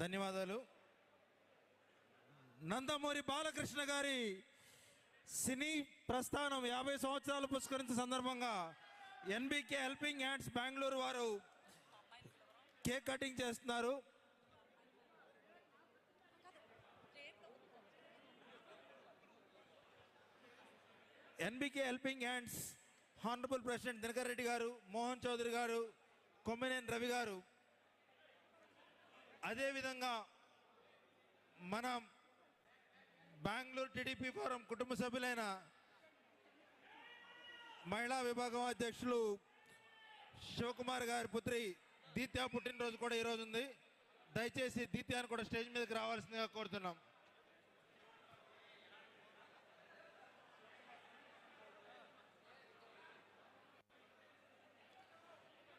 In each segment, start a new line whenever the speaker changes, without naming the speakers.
ధన్యవాదాలు. నందమూరి బాలకృష్ణ గారి సినీ ప్రస్థానం 50 సంవత్సరాలు పురస్కరించిన సందర్భంగా ఎన్బికే హెల్పింగ్ హ్యాండ్స్ బెంగళూరు వారు కేక్ కటింగ్ చేస్తున్నారు. NBK helping hands honourable president Dinakar Reddy గారు, మోహన్ చౌదరి గారు, కొమ్మినేని రవి గారు, అదేవిధంగా మన బెంగళూరు టీడీపీ ఫోరం కుటుంబ సభ్యులైన మహిళా విభాగం అధ్యక్షులు శివకుమార్ గారి పుత్రి దీత్య పుట్టినరోజు కూడా ఈరోజు ఉంది. దయచేసి దీత్యాన్ని కూడా స్టేజ్ మీదకి రావాల్సిందిగా కోరుతున్నాం.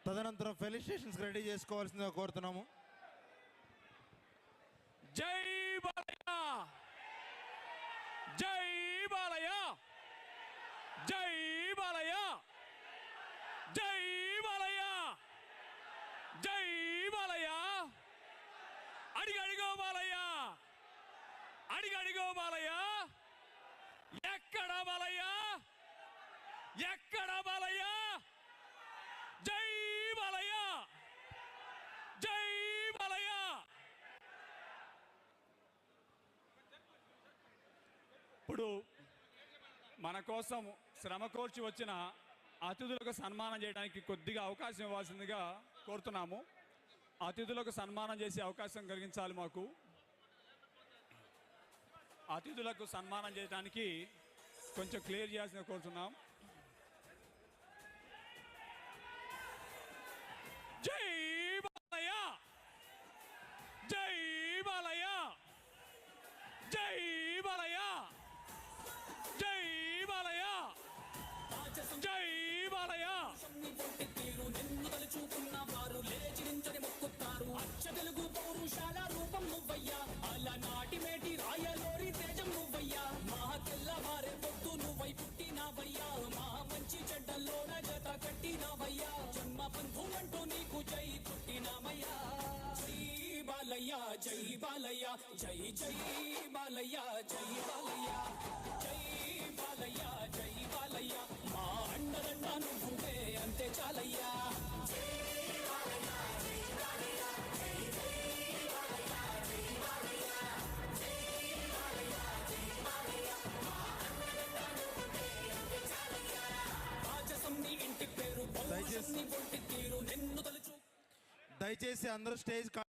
తదనంతరం ఫెలిసిటేషన్స్ రెడీ చేసుకోవాల్సిందిగా కోరుతున్నాము.
జై బాలయ్య, జై బాలయ్య, జై బాలయ్య, జై బాలయ్య, జై బాలయ్య, అడిగడిగో బాలయ్య, అడిగడిగో బాలయ్య, ఎక్కడ బాలయ్య, ఎక్కడ బాలయ్య, జై బాలయ్య, జై బాలయ్య. ఇప్పుడు మన కోసం శ్రమ కోర్చి వచ్చిన అతిథులకు సన్మానం చేయడానికి కొద్దిగా అవకాశం ఇవ్వాల్సిందిగా కోరుతున్నాము. అతిథులకు సన్మానం చేసే అవకాశం కలిగించాలి మాకు. అతిథులకు సన్మానం చేయడానికి కొంచెం క్లియర్ చేయాల్సిందిగా కోరుతున్నాం. జై బాలయ్య, జై బాలయ్య, జై బాలయ్య, జై బాలయ్య, జై బాలయ్య.
నిన్ను తలుచుకున్న వారు లేచి నించని మొక్కుతారు. అచ్చ తెలుగు పౌరుషాల రూపం నువ్వయ్యా, అలనాటి మేటి రాయలోరి తేజం నువ్వయ్యా. మా తెల్లవారే పొద్దు నువ్వై పుట్టినావయ్యా, మా మంచి చెడ్డల్లోన జత కట్టినావయ్యా. జన్మ బంధు అంటూ నీకు జై పుట్టినామయ్యా. జై బాలయ్య, జై బాలయ్య, జై జై బాలయ్య, జై బాలయ్య, జై బాలయ్య, జై బాలయ్య. మా అండదండ నువ్వుంటే అంతే చాలయ్యా. ఇంటి పేరు
దయచేసి అందరూ స్టేజ్